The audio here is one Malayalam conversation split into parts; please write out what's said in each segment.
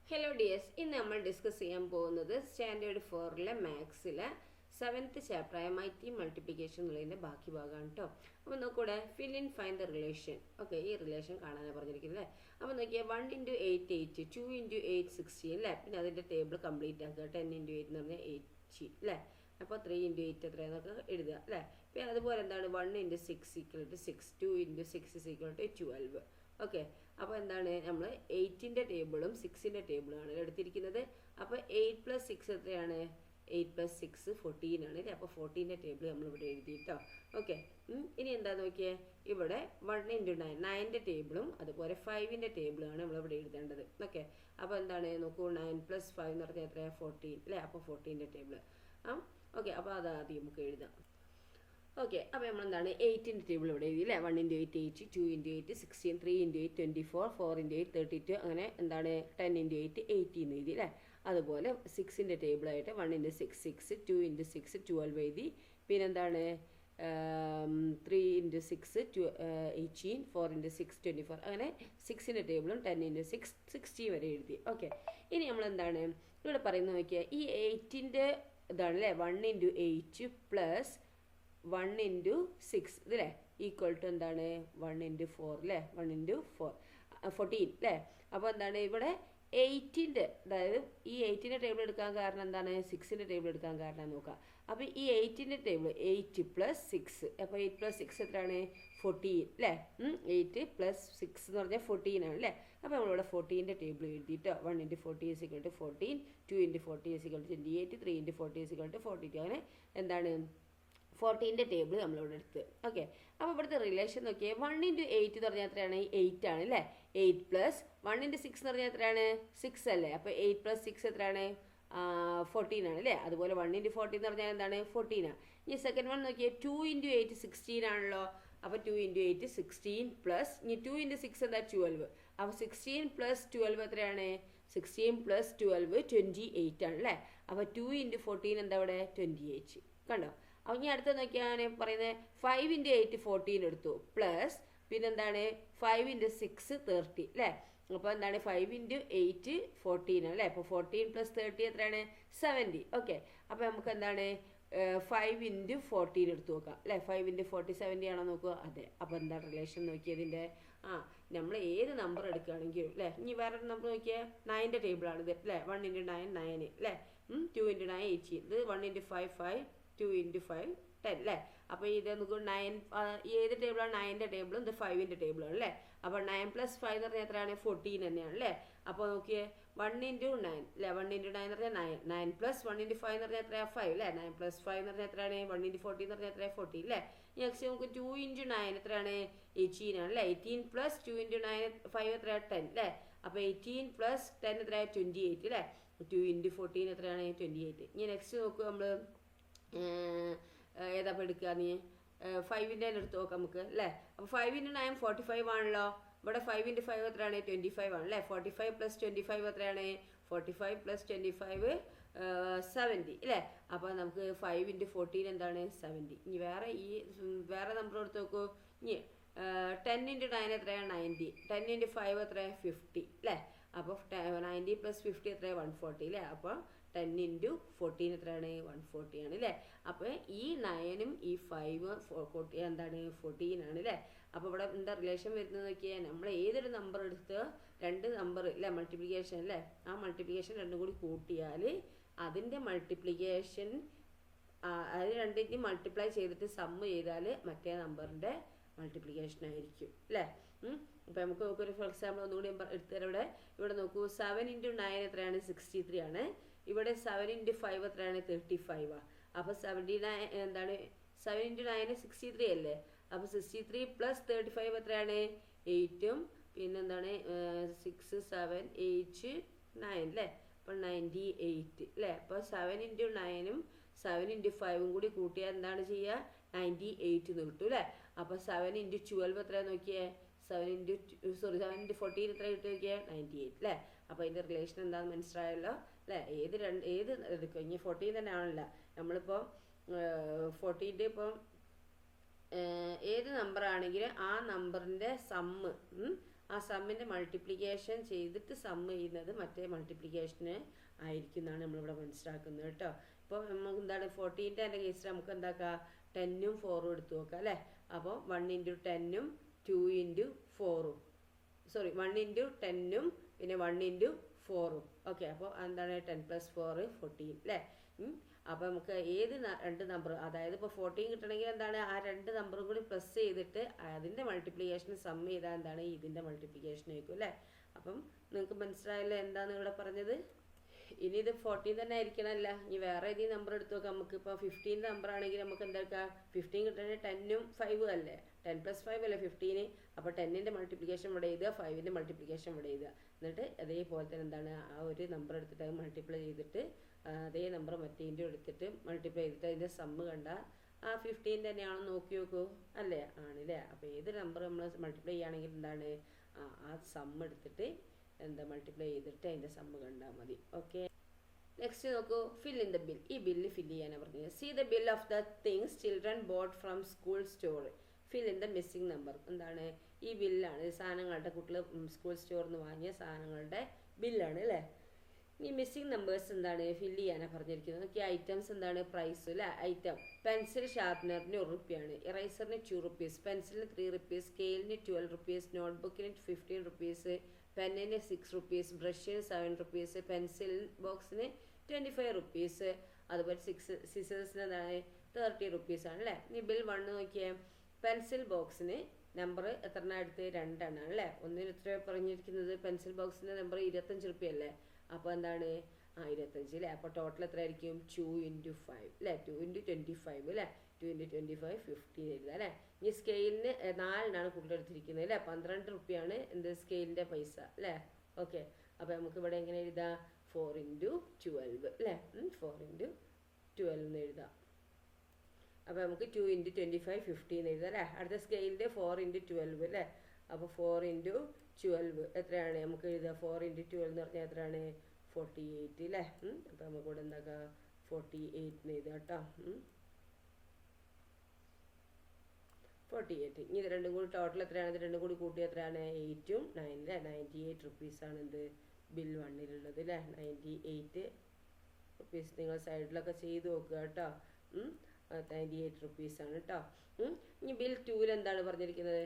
ഹലോ ഡിയേഴ്സ്, ഇന്ന് നമ്മൾ ഡിസ്കസ് ചെയ്യാൻ പോകുന്നത് സ്റ്റാൻഡേർഡ് 4-ലെ മാത്സിലെ 7th ചാപ്റ്ററായ മൈറ്റി മൾട്ടിപ്ലിക്കേഷൻ എന്നുള്ളതിൻ്റെ ബാക്കി ഭാഗമാണ് കേട്ടോ. അപ്പോൾ നോക്കൂടെ, fill in find the relation. Okay, ഈ റിലേഷൻ കാണാനാണ് പറഞ്ഞിരിക്കുന്നത് അല്ലേ. അപ്പോൾ നോക്കിയാൽ 1 × 8 8, 2 × 8 16 അല്ലേ. പിന്നെ അതിൻ്റെ ടേബിൾ കംപ്ലീറ്റ് ആക്കുക. 10 × 8 എന്ന് പറഞ്ഞാൽ 80 അല്ലേ. അപ്പോൾ 3 × 8 എത്രയാണെന്നൊക്കെ എഴുതുക അല്ലേ. പിന്നെ അതുപോലെ എന്താണ് 1 × 6 = 6, 2 × 6 = 12. ഓക്കെ, അപ്പോൾ എന്താണ് നമ്മൾ 8ൻ്റെ ടേബിളും 6ൻ്റെ ടേബിളുമാണ് എടുത്തിരിക്കുന്നത്. അപ്പോൾ 8 + 6 എത്രയാണ്? 8 + 6 14 ആണ് അല്ലേ. അപ്പോൾ 14ൻ്റെ ടേബിൾ നമ്മളിവിടെ എഴുതിയിട്ടോ. ഓക്കെ, ഇനി എന്താ നോക്കിയേ, ഇവിടെ 1 × 9 9ൻ്റെ ടേബിളും അതുപോലെ 5ൻ്റെ ടേബിളുമാണ് നമ്മളിവിടെ എഴുതേണ്ടത്. ഓക്കെ, അപ്പോൾ എന്താണ് നോക്കൂ, 9 + 5 എന്ന് പറഞ്ഞാൽ എത്രയാണ്? 14 അല്ലേ. അപ്പോൾ 14ൻ്റെ ടേബിൾ ഓക്കെ, അപ്പോൾ അത് ആദ്യം നമുക്ക് എഴുതാം. ഓക്കെ, അപ്പോൾ നമ്മൾ എന്താണ് 8ൻ്റെ ടേബിൾ ഇവിടെ എഴുതി അല്ലേ. 1 × 8 8, 2 × 8 16, 3 × 8 24, 4 × 8 32, അങ്ങനെ എന്താണ് 10 × 8 18 എന്ന് എഴുതി അല്ലേ. അതുപോലെ 6ൻ്റെ ടേബിളായിട്ട് 1 × 6 6, 2 × 6 12 എഴുതി. പിന്നെന്താണ് 3 × 6 18, 4 × 6 24, അങ്ങനെ 6ൻ്റെ ടേബിളും 10 × 6 60 വരെ എഴുതി. ഓക്കെ, ഇനി നമ്മൾ എന്താണ് ഇവിടെ പറയുന്നത് നോക്കിയാൽ, ഈ 8ൻ്റെ ഇതാണ് അല്ലേ. 1 × 8 + 1 × 6 ഇതല്ലേ ഈക്വൽ ടു എന്താണ് 1 × 4 അല്ലേ. 1 × 4 14 അല്ലേ. അപ്പോൾ എന്താണ് ഇവിടെ 8ൻ്റെ, അതായത് ഈ 8ൻ്റെ ടേബിൾ എടുക്കാൻ കാരണം എന്താണ്? 6ൻ്റെ ടേബിൾ എടുക്കാൻ കാരണം നോക്കാം. അപ്പോൾ ഈ 8ൻ്റെ ടേബിൾ 8 + 6, അപ്പോൾ 8 + 6 എത്രയാണ്? 14 അല്ലേ. 8 + 6 എന്ന് പറഞ്ഞാൽ 14 ആണ് അല്ലേ. അപ്പോൾ നമ്മളിവിടെ 14ൻ്റെ ടേബിൾ എഴുതിയിട്ട് 1 × 40 = 14, 2 × 40 = 28, 3 × 40 = 42, അങ്ങനെ എന്താണ് 14ൻ്റെ ടേബിൾ നമ്മളിവിടെ എടുത്ത്. ഓക്കെ, അപ്പോൾ ഇവിടുത്തെ റിലേഷൻ നോക്കിയാൽ 1 × 8 എന്ന് പറഞ്ഞാൽ എത്രയാണ്? 8 ആണ് അല്ലേ. 8 + 1 × 6 എന്ന് പറഞ്ഞാൽ എത്രയാണ്? 6 അല്ലേ. അപ്പോൾ 8 + 6 എത്രയാണ്? 14 ആണ് അല്ലേ. അതുപോലെ 1 × 40 എന്ന് പറഞ്ഞാൽ എന്താണ്? 14 ആണ്. ഇനി സെക്കൻഡ് വൺ നോക്കിയാൽ 2 × 8 16 ആണല്ലോ. അപ്പോൾ 2 × 8 16 പ്ലസ് ഇനി 2 × 6 എന്താ? 12. അപ്പോൾ 16 + 12 എത്രയാണ്? 16 + 12 28 ആണ് അല്ലേ. അപ്പോൾ 2 × 14 എന്താ ഇവിടെ? 28. കണ്ടോ? അപ്പോൾ ഇനി അടുത്ത നോക്കിയാണ് പറയുന്നത് 5 × 8 14 എടുത്തു, പ്ലസ് പിന്നെന്താണ് 5 × 6 30 അല്ലേ. അപ്പോൾ എന്താണ് 5 × 8 14 അല്ലേ. അപ്പോൾ 14 + 30 എത്രയാണ്? 70. ഓക്കെ, അപ്പോൾ നമുക്ക് എന്താണ് 5 × 14 എടുത്ത് നോക്കാം അല്ലേ. 5 × 40 70 ആണോ നോക്കുക. അതെ. അപ്പോൾ എന്താ റിലേഷൻ നോക്കിയതിൻ്റെ? നമ്മൾ ഏത് നമ്പർ എടുക്കുകയാണെങ്കിലും അല്ലേ. ഇനി വേറൊരു നമ്പർ നോക്കിയാൽ 9ൻ്റെ ടേബിളാണ് ഇത് അല്ലേ. 1 × 9 9 അല്ലേ. 2 × 9 18, ഇത് 1 × 5 5, 2 × 5 10 അല്ലേ. അപ്പോൾ ഇത് നമുക്ക് 9 ഏത് ടേബിളാണ്? 9ൻ്റെ ടേബിളും ഇത് 5ൻ്റെ ടേബിളാണ് അല്ലേ. അപ്പോൾ 9 + 5 എന്ന് പറഞ്ഞാൽ എത്രയാണ്? 14 തന്നെയാണ് അല്ലേ. അപ്പോൾ നോക്കിയേ 1 × 9 അല്ലേ. 1 × 9 എന്ന് പറഞ്ഞാൽ 9, 9 + 1 × 5 എന്ന് പറഞ്ഞാൽ എത്രയാണ്? 5 അല്ലേ. 9 + 5 എന്ന് പറഞ്ഞാൽ എത്രയാണ്? 1 × 40 എന്ന് പറഞ്ഞാൽ എത്രയാണ്? 40 അല്ലേ. നെക്സ്റ്റ് നമുക്ക് 2 × 9 എത്രയാണ്? 18 ആണ് അല്ലേ. 18 + 2 × 9 5 എത്രയാണ്? 10 അല്ലേ. അപ്പോൾ 18 + 10 എത്രയാണ്? 28 അല്ലേ. 2 × 14 എത്രയാണ്? 28. ഇനി നെക്സ്റ്റ് നോക്കുക നമ്മൾ ഏതാ എടുക്കുക? നീ 5ൻ്റെ എടുത്ത് നോക്കാം നമുക്ക് അല്ലേ. അപ്പോൾ 5 × 9 45 ആണല്ലോ. ഇവിടെ 5 × 5 എത്രയാണ്? 25 ആണ് അല്ലേ. 45 + 25 എത്രയാണ്? 45 + 25 70 അല്ലേ. അപ്പോൾ നമുക്ക് 5 × 14 എന്താണ്? 70. ഇനി വേറെ നമ്പർ എടുത്ത് നോക്കൂ. ഇനി 10 × 9 എത്രയാണ്? 90. 10 × 5 എത്രയാണ്? 50 അല്ലേ. അപ്പോൾ 90 + 50 എത്രയാണ്? 140 അല്ലേ. അപ്പോൾ 10 × 14 എത്രയാണ്? 140 ആണ് അല്ലേ. അപ്പോൾ ഈ 9ഉം ഈ 5ഉം എന്താണ്? 14 ആണ് അല്ലേ. അപ്പോൾ ഇവിടെ എന്താ റിലേഷൻ വരുന്നത് നോക്കിയാൽ, നമ്മൾ ഏതൊരു നമ്പർ എടുത്ത് 2 നമ്പർ അല്ലേ മൾട്ടിപ്ലിക്കേഷൻ അല്ലേ, ആ മൾട്ടിപ്ലിക്കേഷൻ രണ്ടും കൂടി കൂട്ടിയാൽ അതിൻ്റെ മൾട്ടിപ്ലിക്കേഷൻ അത് രണ്ടിൻ്റെയും മൾട്ടിപ്ലൈ ചെയ്തിട്ട് സമ്മ് ചെയ്താൽ മറ്റേ നമ്പറിൻ്റെ മൾട്ടിപ്ലിക്കേഷൻ ആയിരിക്കും അല്ലേ. അപ്പോൾ നമുക്ക് നോക്കൊരു ഫോർ എക്സാമ്പിൾ ഒന്നുകൂടി എടുത്തുതരാം. ഇവിടെ നോക്കൂ, 7 × 9 എത്രയാണ്? 63 ആണ്. ഇവിടെ 7 × 5 എത്രയാണ്? 35 ആണ്. അപ്പോൾ 79 എന്താണ്? 7 × 9 63 അല്ലേ. അപ്പോൾ 63 + 35 എത്രയാണ്? 8ഉം പിന്നെന്താണ് 6 7 8 9 അല്ലേ. അപ്പോൾ 98 അല്ലേ. അപ്പോൾ 7 × 9ഉം 7 × 5ഉം കൂടി കൂട്ടിയാൽ എന്താണ് ചെയ്യുക? 98 എന്ന് കിട്ടും അല്ലേ. അപ്പോൾ 7 × 12 എത്രയാണ് നോക്കിയേ? 7 × 14 എത്ര കിട്ടും നോക്കിയാൽ? 98 അല്ലേ. അപ്പോൾ അതിൻ്റെ റിലേഷൻ എന്താണെന്ന് മനസ്സിലായല്ലോ അല്ലേ. ഏത് എടുക്കും? ഇനി 14 തന്നെ ആണല്ലോ. നമ്മളിപ്പോൾ 14ൻ്റെ ഇപ്പം ഏത് നമ്പർ ആണെങ്കിലും ആ നമ്പറിൻ്റെ സമ്മ് ആ സമ്മിൻ്റെ മൾട്ടിപ്ലിക്കേഷൻ ചെയ്തിട്ട് സം ചെയ്യുന്നത് മറ്റേ മൾട്ടിപ്ലിക്കേഷന് ആയിരിക്കും എന്നാണ് നമ്മളിവിടെ മനസ്സിലാക്കുന്നത് കേട്ടോ. ഇപ്പോൾ നമുക്ക് എന്താണ് 14ൻ്റെ കേസിൽ നമുക്ക് എന്താക്കാം 10ഉം 4ഉം എടുത്ത് നോക്കാം അല്ലേ. അപ്പോൾ 1 × 10ഉം 2 × 4ഉം സോറി 1 × 10ഉം പിന്നെ 1 × 4ഉം. ഓക്കെ, അപ്പോൾ എന്താണ് 10 + 4 14 അല്ലേ. അപ്പോൾ നമുക്ക് ഏത് രണ്ട് നമ്പർ, അതായത് ഇപ്പോൾ 14 കിട്ടണമെങ്കിൽ എന്താണ് ആ രണ്ട് നമ്പറും കൂടി പ്ലസ് ചെയ്തിട്ട് അതിൻ്റെ മൾട്ടിപ്ലിക്കേഷൻ സം ചെയ്താൽ എന്താണ് ഇതിൻ്റെ മൾട്ടിപ്ലിക്കേഷൻ ആയിരിക്കും അല്ലേ. അപ്പം നിങ്ങൾക്ക് മനസ്സിലായല്ലോ എന്താണ് ഇവിടെ പറഞ്ഞത്. ഇനി ഇത് 14 തന്നെ ആയിരിക്കണമല്ല, ഇനി വേറെ ഏതെങ്കിലും നമ്പർ എടുത്ത് നോക്കാം. നമുക്ക് ഇപ്പോൾ 15 നമ്പർ ആണെങ്കിൽ നമുക്ക് എന്താക്കാം 15 കിട്ടണമെങ്കിൽ 10ഉം 5ഉം അല്ലേ. 10 + 5 അല്ലേ 15. അപ്പോൾ 10ൻ്റെ മൾട്ടിപ്ലിക്കേഷൻ ഇവിടെ എഴുതുക, 5ൻ്റെ മൾട്ടിപ്ലിക്കേഷൻ ഇവിടെ എഴുതുക. എന്നിട്ട് അതേപോലെ തന്നെ എന്താണ് ആ ഒരു നമ്പർ എടുത്തിട്ട് അത് മൾട്ടിപ്ലൈ ചെയ്തിട്ട് അതേ നമ്പർ മറ്റേൻ്റെ എടുത്തിട്ട് മൾട്ടിപ്ലൈ ചെയ്തിട്ട് അതിൻ്റെ സമ്മ് കണ്ടാൽ ആ 15 തന്നെയാണെന്ന് നോക്കി നോക്കൂ അല്ലേ. ആണല്ലേ. അപ്പോൾ ഏത് നമ്പർ നമ്മൾ മൾട്ടിപ്ലൈ ചെയ്യുകയാണെങ്കിൽ എന്താണ് ആ സമ്മ് എടുത്തിട്ട് എന്താ മൾട്ടിപ്ലൈ ചെയ്തിട്ട് അതിൻ്റെ സമ്മ് കണ്ടാൽ മതി. ഓക്കെ, നെക്സ്റ്റ് നോക്കൂ, ഫിൽ ഇൻ ദ ബിൽ. ഈ ബില്ല് ഫില്ല് ചെയ്യാനാണ് പറഞ്ഞത്. See the bill of the things children bought from school store. Fill in the missing number. എന്താണ് ഈ ബില്ലാണ്, സാധനങ്ങളുടെ കുട്ടികൾ സ്കൂൾ സ്റ്റോറിൽ നിന്ന് വാങ്ങിയ സാധനങ്ങളുടെ ബില്ലാണ് അല്ലേ. ഈ മിസ്സിംഗ് നമ്പേഴ്സ് എന്താണ് ഫില്ല് ചെയ്യാനാണ് പറഞ്ഞിരിക്കുന്നത്. നോക്കി, ഐറ്റംസ് എന്താണ് പ്രൈസ് അല്ലേ. ഐറ്റം പെൻസിൽ ഷാർപ്നറിന് ₹1, ഇറൈസറിന് ₹2, പെൻസിലിന് ₹3, സ്കെയിലിന് ₹12, നോട്ട്ബുക്കിന് ₹15, പെന്നിന് ₹6, ബ്രഷിന് ₹7, പെൻസിൽ ബോക്സിന് ₹25, അതുപോലെ സിസേഴ്സിന് എന്താണ് ₹30 ആണ് അല്ലേ. ഈ ബിൽ 1 നോക്കിയേ, പെൻസിൽ ബോക്സിന് നമ്പർ എത്ര എടുത്ത് 2 എണ്ണമാണ് അല്ലേ. ഒന്നിന് എത്ര പറഞ്ഞിരിക്കുന്നത്, പെൻസിൽ ബോക്സിൻ്റെ നമ്പർ ₹25 അല്ലേ. അപ്പോൾ എന്താണ് 25 അല്ലേ. അപ്പോൾ ടോട്ടൽ എത്ര ആയിരിക്കും 2 × 5 അല്ലേ. 2 × 25 അല്ലേ. 2 × 25 15 എഴുതുക അല്ലേ. ഈ സ്കെയിലിന് 4 കുട്ടികൾ എടുത്തിരിക്കുന്നത് അല്ലേ. ₹12 എന്ത് സ്കെയിലിൻ്റെ പൈസ അല്ലേ. ഓക്കെ, അപ്പോൾ നമുക്ക് ഇവിടെ എങ്ങനെ എഴുതാം 4 × 12 അല്ലേ. 4 × 12 എന്ന് എഴുതാം. അപ്പോൾ നമുക്ക് 2 × 25 15 എഴുതാം അല്ലേ. അടുത്ത സ്കെയിലിൻ്റെ 4 × 12 അല്ലേ. അപ്പോൾ 4 × 12 എത്രയാണ് നമുക്ക് എഴുതുക. 4 × 12 എന്ന് പറഞ്ഞാൽ എത്രയാണ് 48 അല്ലേ. അപ്പോൾ നമുക്ക് ഇവിടെ എന്താക്കാം 48 എന്ന് എഴുതാം കേട്ടോ. 48. ഇനി ഇത് രണ്ടും കൂടി ടോട്ടൽ എത്രയാണ്, ഇത് രണ്ടും കൂടി കൂട്ടി എത്രയാണ് 8ഉം 9 അല്ലേ. ₹98 ആണ് എന്ത് ബിൽ 1-ലുള്ളത് അല്ലേ. ₹98 നിങ്ങൾ സൈഡിലൊക്കെ ചെയ്ത് നോക്കുക കേട്ടോ. ₹98 ആണ് കേട്ടോ. ഇനി ബിൽ 2-ൽ എന്താണ് പറഞ്ഞിരിക്കുന്നത്.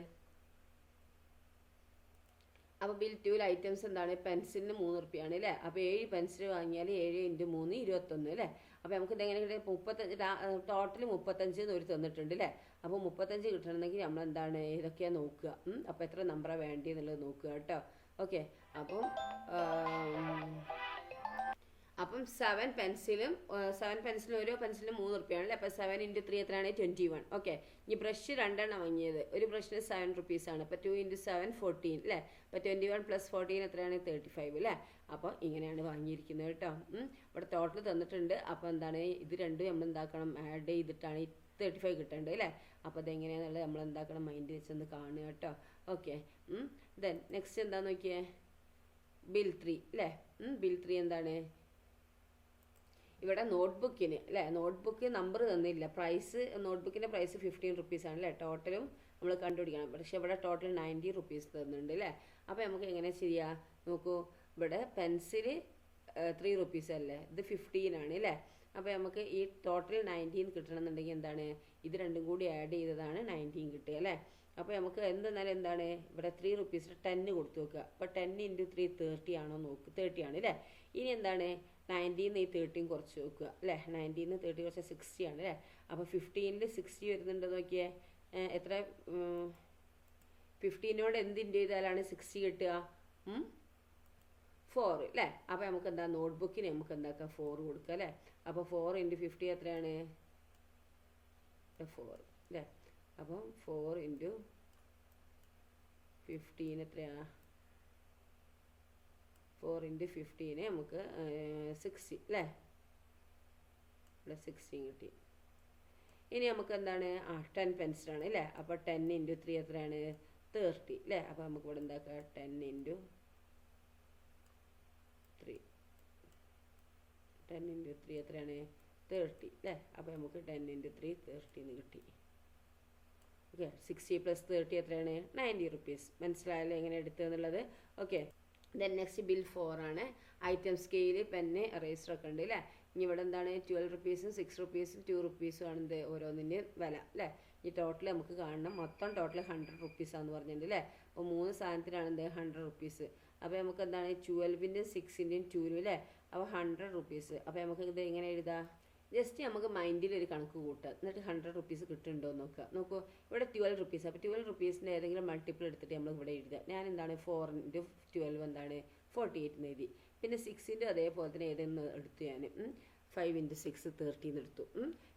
അപ്പോൾ ബിൽ 2-ൽ ഐറ്റംസ് എന്താണ്, പെൻസിലിന് ₹3 ആണ് അല്ലേ. അപ്പോൾ 7 പെൻസിൽ വാങ്ങിയാൽ 7 × 3 21 അല്ലേ. അപ്പോൾ നമുക്ക് ഇതെങ്ങനെ കിട്ടുക 35 ടോട്ടൽ 35 എന്ന് ഒരു തന്നിട്ടുണ്ട് അല്ലേ. അപ്പോൾ 35 കിട്ടണമെങ്കിൽ നമ്മൾ എന്താണ് ഇതൊക്കെയാണ് നോക്കുക. അപ്പോൾ എത്ര നമ്പറാണ് വേണ്ടി എന്നുള്ളത് നോക്കുക കേട്ടോ. ഓക്കെ, അപ്പം 7 പെൻസിലും ഓരോ പെൻസിലും ₹3 ആണല്ലേ. അപ്പോൾ 7 × 3 എത്രയാണ് 21. ഓക്കെ, ഇനി ബ്രഷ് 2 എണ്ണം വാങ്ങിയത്, ഒരു ബ്രഷിന് ₹7 ആണ്. അപ്പോൾ 2 × 7 14 അല്ലേ. അപ്പോൾ 21 + 14 എത്രയാണ് 35 അല്ലേ. അപ്പോൾ ഇങ്ങനെയാണ് വാങ്ങിയിരിക്കുന്നത് കേട്ടോ. ഇവിടെ ടോട്ടൽ തന്നിട്ടുണ്ട്. അപ്പോൾ എന്താണ് ഇത് രണ്ടും നമ്മൾ എന്താക്കണം ആഡ് ചെയ്തിട്ടാണ് ഈ 35 കിട്ടേണ്ടത് അല്ലേ. അപ്പോൾ അതെങ്ങനെയാണെന്നുള്ളത് നമ്മൾ എന്താക്കണം മൈൻഡ് വെച്ചൊന്ന് കാണുക കേട്ടോ. ഓക്കെ, ദെൻ നെക്സ്റ്റ് എന്താണെന്ന് നോക്കിയേ, ബിൽ 3 അല്ലേ. ബിൽ 3 എന്താണ് ഇവിടെ നോട്ട്ബുക്കിന് അല്ലേ. നോട്ട്ബുക്ക് നമ്പർ തന്നില്ല. പ്രൈസ് നോട്ട്ബുക്കിൻ്റെ പ്രൈസ് ₹15 ആണ് അല്ലേ. ടോട്ടലും നമ്മൾ കണ്ടുപിടിക്കണം. പക്ഷേ ഇവിടെ ടോട്ടൽ ₹90 തന്നിട്ടുണ്ട് അല്ലേ. അപ്പോൾ നമുക്ക് എങ്ങനെ ചെയ്യാം നോക്കൂ. ഇവിടെ പെൻസില് ₹3 അല്ലേ, ഇത് 15 ആണ് അല്ലേ. അപ്പോൾ നമുക്ക് ഈ ടോട്ടൽ 19 കിട്ടണമെന്നുണ്ടെങ്കിൽ എന്താണ് ഇത് രണ്ടും കൂടി ആഡ് ചെയ്തതാണ് 19 കിട്ടുക അല്ലേ. അപ്പോൾ നമുക്ക് എന്തെന്നാലും എന്താണ് ഇവിടെ ₹3 10 കൊടുത്തു നോക്കുക. അപ്പോൾ 10 × 3 30 ആണോ നോക്ക്. 30 ആണ് അല്ലേ. ഇനി എന്താണ് 90 ഈ 30 കുറച്ച് നോക്കുക അല്ലേ. 90 30 കുറച്ച് 60 ആണ് അല്ലേ. അപ്പോൾ 15-ൽ 60 വരുന്നുണ്ട് നോക്കിയേ. എത്ര 15നോട് എന്തിൻ്റെ ചെയ്താലാണ് 60 കിട്ടുക 4 അല്ലേ. അപ്പോൾ നമുക്ക് എന്താ നോട്ട്ബുക്കിന് നമുക്ക് എന്താക്കാം 4 കൊടുക്കുക അല്ലേ. അപ്പോൾ 4 × 50 എത്രയാണ് 4 അല്ലേ. അപ്പം 4 × 15 എത്രയാണ് 4 × 15 നമുക്ക് 60 അല്ലേ. ഇവിടെ 16 കിട്ടി. ഇനി നമുക്ക് എന്താണ് 10 പെൻസിലാണ് അല്ലേ. അപ്പോൾ 10 × 3 എത്രയാണ് 30 അല്ലേ. അപ്പോൾ നമുക്ക് ഇവിടെ എന്താക്കുക 10 × 3 10 × 3 എത്രയാണ് 30 അല്ലേ. അപ്പോൾ നമുക്ക് 10 × 3 30 എന്ന് കിട്ടി. ഓക്കെ 60 + 30 എത്രയാണ് 90 റുപ്പീസ്. മനസ്സിലായല്ലോ എങ്ങനെ എടുത്തതെന്നുള്ളത്. ഓക്കെ ദെൻ നെക്സ്റ്റ് ബിൽ 4 ആണ്. ഐറ്റം സ്കെയില് പെന്ന് എറേസർ ഒക്കെ ഉണ്ട് അല്ലേ. ഇനി ഇവിടെ എന്താണ് 12 റുപ്പീസും 6 റുപ്പീസും 2 റുപ്പീസും ആണ് ഇത് ഓരോന്നിൻ്റെയും വില അല്ലേ. ഈ ടോട്ടൽ നമുക്ക് കാണണം. മൊത്തം ടോട്ടൽ 100 റുപ്പീസാന്ന് പറഞ്ഞിട്ടുണ്ട് അല്ലേ. അപ്പോൾ 3 സാധനത്തിനാണ് എന്ത് 100 റുപ്പീസ്. അപ്പോൾ നമുക്ക് എന്താണ് 12ൻ്റെയും 6ൻ്റെയും 2 അല്ലേ. അപ്പോൾ 100 റുപ്പീസ്. അപ്പോൾ നമുക്ക് ഇത് എങ്ങനെ എഴുതാം, ജസ്റ്റ് നമുക്ക് മൈൻഡിൽ ഒരു കണക്ക് കൂട്ടുക, എന്നിട്ട് 100 റുപ്പീസ് കിട്ടുന്നുണ്ടോ എന്ന് നോക്കുക. നോക്കൂ ഇവിടെ 12 റുപ്പീസ്. അപ്പോൾ 12 റുപ്പീസിൻ്റെ ഏതെങ്കിലും മൾട്ടിപ്പിൾ എടുത്തിട്ട് നമ്മൾ ഇവിടെ എഴുതുക. ഞാൻ എന്താണ് 4 × 12 എന്താണ് 48 എന്ന് എഴുതി. പിന്നെ 6ൻ്റെ അതേപോലെ തന്നെ ഏതെന്ന് എടുത്തു ഞാൻ 5 × 6 30 എന്ന് എടുത്തു.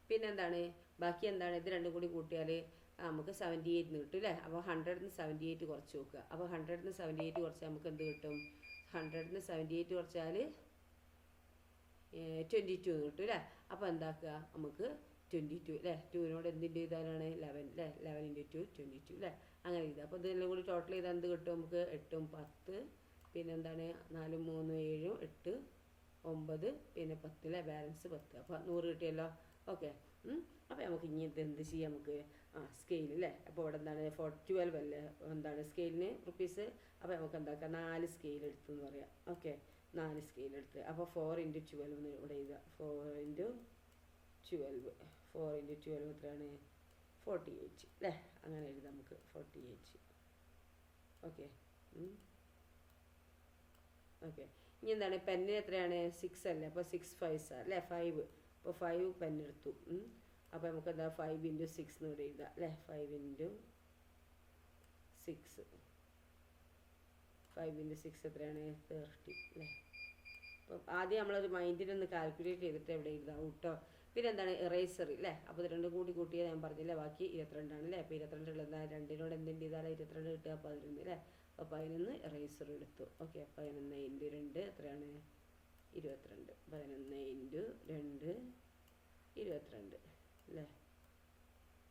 പിന്നെ എന്താണ് ബാക്കി എന്താണ് ഇത് രണ്ടും കൂടി കൂട്ടിയാൽ നമുക്ക് 78 എന്ന് കിട്ടും അല്ലേ. അപ്പോൾ 100ന്ന് 78 കുറച്ച് നോക്കുക. അപ്പോൾ 100ന്ന് 78 കുറച്ചാൽ നമുക്ക് എന്ത് കിട്ടും, 100ന്ന് 78 കുറച്ചാൽ 22 എന്ന് കിട്ടും അല്ലേ. അപ്പോൾ എന്താക്കുക നമുക്ക് 22 അല്ലേ. 2നോട് എന്തിൻ്റെ ചെയ്താലാണ് 11 അല്ലേ. 11 × 2 22 അല്ലേ. അങ്ങനെ ചെയ്താൽ അപ്പോൾ ഇതെല്ലാം കൂടി ടോട്ടൽ ചെയ്താൽ എന്ത് കിട്ടും നമുക്ക് 8 ഉം 10 പിന്നെ എന്താണ് 4 ഉം 3 ഉം 7 8 9 പിന്നെ 10 അല്ലേ. ബാലൻസ് 10. അപ്പോൾ 100 കിട്ടിയല്ലോ. ഓക്കെ അപ്പോൾ നമുക്ക് ഇനി എന്ത് ചെയ്യാം, നമുക്ക് സ്കെയിൽ അല്ലേ. അപ്പോൾ ഇവിടെ എന്താണ് 12 അല്ലേ എന്താണ് സ്കെയിലിന് റുപ്പീസ്. അപ്പോൾ നമുക്ക് എന്താക്കാം 4 സ്കെയിൽ എടുത്തെന്ന് പറയാം. ഓക്കെ 4 സ്കെയിൽ എടുത്ത്. അപ്പോൾ 4 × 12 എന്ന് ഇവിടെ എഴുതുക. 4 × 12 4 × 12 എത്രയാണ് 48 അല്ലേ. അങ്ങനെ എഴുതാം നമുക്ക് 48. ഓക്കെ ഓക്കെ ഇനി എന്താണ് പെന്നിന് എത്രയാണ് 6 അല്ലേ. അപ്പോൾ 6 5s അല്ലേ 5. അപ്പോൾ 5 പെന്നെടുത്തു. അപ്പോൾ നമുക്ക് എന്താ 5 × 6 എന്ന് ഇവിടെ എഴുതാം അല്ലേ. 5 × 6 5 × 6 എത്രയാണ് 30 അല്ലേ. അപ്പം ആദ്യം നമ്മളൊരു മൈൻഡിലൊന്ന് കാൽക്കുലേറ്റ് ചെയ്തിട്ട് എവിടെ എഴുതാം കേട്ടോ. പിന്നെ എന്താണ് എറേസർ അല്ലേ. അപ്പോൾ ഇത് രണ്ടും കൂടി കൂട്ടിയാൽ ഞാൻ പറഞ്ഞില്ലേ ബാക്കി 22 ആണ് അല്ലേ. അപ്പോൾ 22 ഉള്ളത് 2നോട് എന്തിൻ്റെ ചെയ്താൽ 22 കിട്ടുക 11 അല്ലേ. അപ്പോൾ 11 എറേസർ എടുത്തു. ഓക്കെ 11 × 2 എത്രയാണ് 22. 11 × 2 22 അല്ലേ.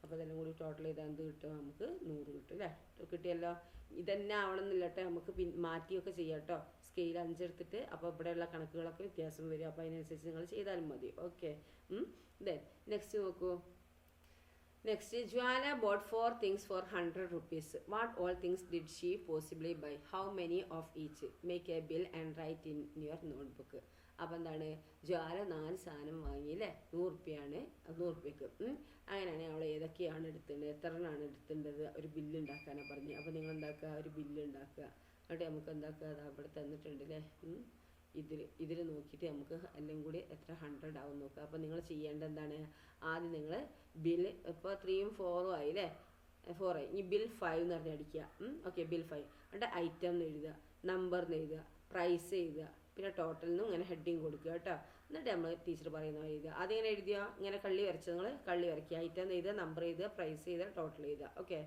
അപ്പോൾ ഇതെല്ലാം കൂടി ടോട്ടൽ ചെയ്താൽ എന്ത് കിട്ടും നമുക്ക് 100 കിട്ടും അല്ലേ. കിട്ടിയല്ലോ. ഇതന്നെ ആവണമെന്നില്ല കേട്ടോ, നമുക്ക് മാറ്റിയൊക്കെ ചെയ്യാം കേട്ടോ. സ്കെയിൽ 5 എടുത്തിട്ട് അപ്പോൾ ഇവിടെയുള്ള കണക്കുകളൊക്കെ വ്യത്യാസം വരും. അപ്പോൾ അതിനനുസരിച്ച് നിങ്ങൾ ചെയ്താലും മതി. ഓക്കെ ദെൻ നെക്സ്റ്റ് നോക്കൂ. Next Jwala boat 4 things for 100 rupees. What all things did she possibly buy? How many of each? Make a bill and write in your notebook. അപ്പോൾ എന്താണ് ജ്വാല 4 സാധനം വാങ്ങിയില്ലേ 100 റുപ്യാണ് 100 റുപ്യക്ക്. അങ്ങനെയാണെങ്കിൽ അവൾ ഏതൊക്കെയാണ് എടുത്തേണ്ടത്, എത്ര എണ്ണമാണ് എടുത്തേണ്ടത്, ഒരു ബില്ല് ഉണ്ടാക്കാനാണ് പറഞ്ഞത്. അപ്പോൾ നിങ്ങൾ എന്താക്കുക ഒരു ബില്ല് ഉണ്ടാക്കുക. എന്നിട്ട് നമുക്ക് എന്താക്കുക അത് അവിടെ തന്നിട്ടുണ്ട് അല്ലേ. ഇതിൽ നോക്കിയിട്ട് നമുക്ക് എല്ലാം കൂടി എത്ര 100 ആവും നോക്കുക. അപ്പോൾ നിങ്ങൾ ചെയ്യേണ്ടത് എന്താണ്, ആദ്യം നിങ്ങൾ ബിൽ ഇപ്പോൾ 3ഉം 4ഉം ആയി അല്ലേ. 4 ആയി. ഇനി ബിൽ 5 എന്ന് പറഞ്ഞ് അടിക്കുക. ഓക്കെ ബിൽ 5 എന്നിട്ട് ഐറ്റം എന്ന് എഴുതുക, നമ്പർ എന്ന് എഴുതുക, പ്രൈസ് എഴുതുക, പിന്നെ ടോട്ടലിനും ഇങ്ങനെ ഹെഡിങ് കൊടുക്കുക കേട്ടോ. എന്നിട്ട് നമ്മൾ ടീച്ചർ പറയുന്ന പോലെ എഴുതുക. അതിങ്ങനെ എഴുതിയോ ഇങ്ങനെ കള്ളി വരച്ച് നിങ്ങൾ കള്ളി വരയ്ക്കുക. ഐറ്റം എഴുതുക, നമ്പർ എഴുതുക, പ്രൈസ് എഴുതുക, ടോട്ടൽ എഴുതുക. ഓക്കെ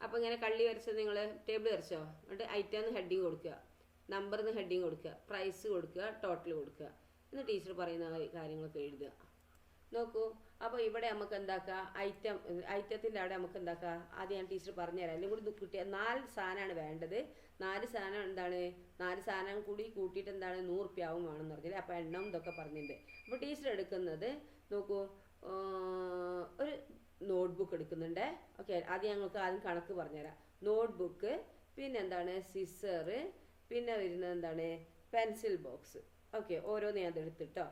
അപ്പോൾ ഇങ്ങനെ കള്ളി വരച്ചത് നിങ്ങൾ ടേബിൾ വരച്ചോ. എന്നിട്ട് ഐറ്റം എന്ന് ഹെഡിങ് കൊടുക്കുക, നമ്പർ എന്ന് ഹെഡിങ് കൊടുക്കുക, പ്രൈസ് കൊടുക്കുക, ടോട്ടൽ കൊടുക്കുക. എന്നിട്ട് ടീച്ചർ പറയുന്ന കാര്യങ്ങളൊക്കെ എഴുതുക. നോക്കൂ അപ്പോൾ ഇവിടെ നമുക്ക് എന്താക്കുക ഐറ്റത്തിൻ്റെ അവിടെ നമുക്ക് എന്താക്കുക ആദ്യം ഞാൻ ടീച്ചർ പറഞ്ഞുതരാം. എല്ലാം കൂടി കിട്ടിയ 4 സാധനമാണ് വേണ്ടത്. 4 സാധനം എന്താണ് 4 സാധനം കൂടി കൂട്ടിയിട്ട് എന്താണ് 100 റുപ്യ ആവും വേണമെന്ന് പറഞ്ഞില്ലേ. അപ്പോൾ എണ്ണം ഇതൊക്കെ പറഞ്ഞിട്ടുണ്ട്. അപ്പോൾ ടീച്ചർ എടുക്കുന്നത് നോക്കൂ ഒരു നോട്ട്ബുക്ക് എടുക്കുന്നുണ്ട്. ഓക്കെ ആദ്യം ഞങ്ങൾക്ക് ആദ്യം കണക്ക് പറഞ്ഞുതരാം. നോട്ട്ബുക്ക് പിന്നെ എന്താണ് സിസർ പിന്നെ വരുന്നത് എന്താണ് പെൻസിൽ ബോക്സ്. ഓക്കെ ഓരോന്ന് ഞാൻ അതെടുത്തിട്ടോ.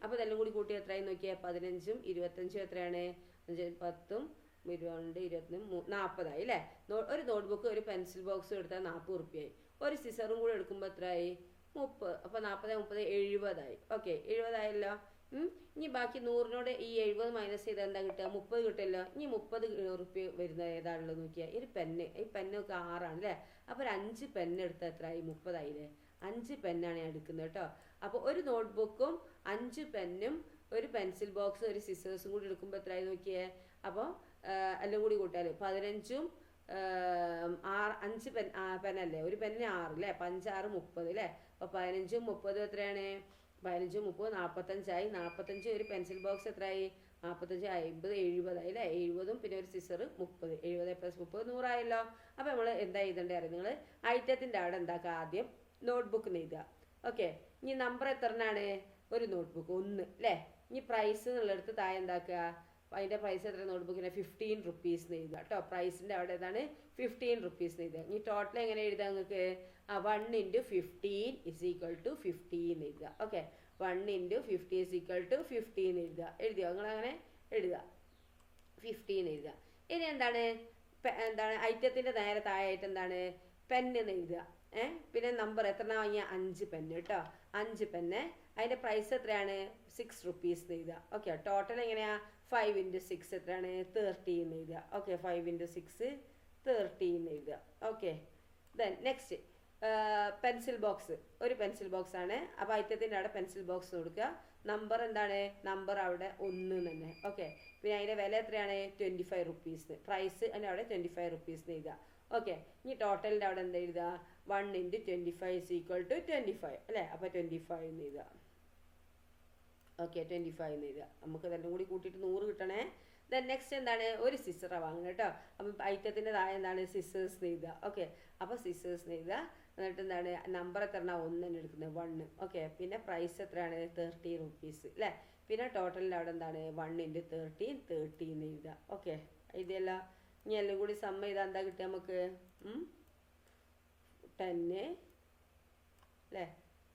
അപ്പോൾ ഇതെല്ലാം കൂടി കൂട്ടി എത്രയായി നോക്കിയാൽ 15ഉം 25ഉം എത്രയാണ് 5 10ഉം 22 23 40 ആയി അല്ലേ. ഒരു നോട്ട്ബുക്ക് ഒരു പെൻസിൽ ബോക്സും എടുത്താൽ 40 റുപ്യയായി. ഒരു സിസറും കൂടി എടുക്കുമ്പോൾ എത്രയായി 30. അപ്പോൾ 40 30 70 ആയി. ഓക്കെ 70 ആയല്ലോ. ഇനി ബാക്കി 100നോട് ഈ 70 മൈനസ് ചെയ്താൽ എന്താ കിട്ടുക 30 കിട്ടുമല്ലോ. ഇനി 30 റുപ്യ വരുന്ന ഏതാണുള്ളത് നോക്കിയാൽ ഒരു പെന്ന്. ഈ പെന്നൊക്കെ 6 ആണ് അല്ലേ. അപ്പോൾ ഒരു 5 പെന്ന് എടുത്താൽ എത്രയായി 30 ആയില്ലേ. 5 പെന്നാണ് ഞാൻ എടുക്കുന്നത് കേട്ടോ. അപ്പോൾ ഒരു നോട്ട്ബുക്കും 5 പെന്നും ഒരു പെൻസിൽ ബോക്സും ഒരു സിസേഴ്സും കൂടി എടുക്കുമ്പോൾ എത്രയായി നോക്കിയേ. അപ്പോൾ എല്ലാം കൂടി കൂട്ടിയാൽ 15ഉം 5 പെന്നല്ലേ. ഒരു പെന്നിന് 6 അല്ലേ. 5 6 30 അല്ലേ. അപ്പോൾ 15ഉം 30ഉം എത്രയാണ് 15ഉം 30 45 ആയി. 45 ഒരു പെൻസിൽ ബോക്സ് എത്രയായി 45 50 70 ആയി അല്ലേ. 70ഉം പിന്നെ ഒരു സിസർ 30 70 + 30 100 ആയല്ലോ. അപ്പോൾ നമ്മൾ എന്താ എഴുതേണ്ടത് അറിയാം നിങ്ങൾ ഐറ്റത്തിൻ്റെ അവിടെ എന്താക്കുക ആദ്യം നോട്ട്ബുക്ക് എഴുതുക. ഓക്കെ ഇനി നമ്പർ എത്രണ്ണാണ് ഒരു നോട്ട്ബുക്ക് 1 അല്ലേ. ഇനി പ്രൈസ് എന്നുള്ളടത്ത് താഴെ എന്താക്കുക അതിൻ്റെ പ്രൈസ് എത്ര നോട്ട്ബുക്കിന് 15 rupees എന്ന് എഴുതുക കേട്ടോ. പ്രൈസിൻ്റെ അവിടെ ഏതാണ് 15 rupees എന്ന് എഴുതുക. ഇനി ടോട്ടൽ എങ്ങനെ എഴുതാം നിങ്ങൾക്ക്? 1 × 15 = 15 എഴുതുക. ഓക്കെ, 1 × 50 = 15 എഴുതുക. എഴുതിയോ? നിങ്ങളങ്ങനെ എഴുതുക, 15 എഴുതുക. ഇനി എന്താണ് ഐറ്റത്തിൻ്റെ നേരെ താഴെയായിട്ട് എന്താണ് പെന്ന് എഴുതുക. പിന്നെ നമ്പർ എത്ര വാങ്ങിയ 5 പെന്ന് കേട്ടോ, 5 പെന്ന്. അതിൻ്റെ പ്രൈസ് എത്രയാണ് 6 rupees എന്ന് എഴുതുക. ഓക്കെ, ടോട്ടൽ എങ്ങനെയാ 5 × 6 എത്രയാണ് 30 എന്ന് എഴുതുക. ഓക്കെ, 5 × 6 30 എന്ന് എഴുതുക. Okay, then next pencil box. ഒരു പെൻസിൽ ബോക്സ് ആണ്. അപ്പോൾ ഐറ്റത്തിൻ്റെ അവിടെ പെൻസിൽ ബോക്സ് കൊടുക്കുക. നമ്പർ എന്താണ്? നമ്പർ അവിടെ 1 തന്നെ. ഓക്കെ, പിന്നെ അതിൻ്റെ വില എത്രയാണ് 25 rupees. പ്രൈസ് അതിൻ്റെ അവിടെ 25 rupees എന്ന് എഴുതുക. ഓക്കെ, ഇനി ടോട്ടലിൻ്റെ അവിടെ എന്താ എഴുതുക? 1 × 25 = 25 അല്ലേ? അപ്പോൾ 25 എന്ന് എഴുതുക. ഓക്കെ, 25 എന്ന് എഴുതുക. നമുക്ക് ഇതെല്ലാം കൂടി കൂട്ടിയിട്ട് 100 കിട്ടണേ. ദെൻ നെക്സ്റ്റ് എന്താണ്? ഒരു സിസറ വാങ്ങണം കേട്ടോ. അപ്പം ഐറ്റത്തിൻ്റെ താഴെ എന്താണ് സിസേഴ്സ് എന്ന് എഴുതുക. ഓക്കെ, അപ്പോൾ സിസേഴ്സ് എന്ന് എഴുതുക. എന്നിട്ട് എന്താണ് നമ്പർ എത്രയാണ് 1 തന്നെ എടുക്കുന്നത് 1. ഓക്കെ, പിന്നെ പ്രൈസ് എത്രയാണ് 30 rupees അല്ലേ? പിന്നെ ടോട്ടലിൻ്റെ അവിടെ എന്താണ് 1 × 30 30 എന്ന് എഴുതുക. ഓക്കെ, ഇതെല്ലാം ഇനി എല്ലാം കൂടി സമ്മ ചെയ്താൽ എന്താ കിട്ടുക നമുക്ക്? 10 അല്ലേ?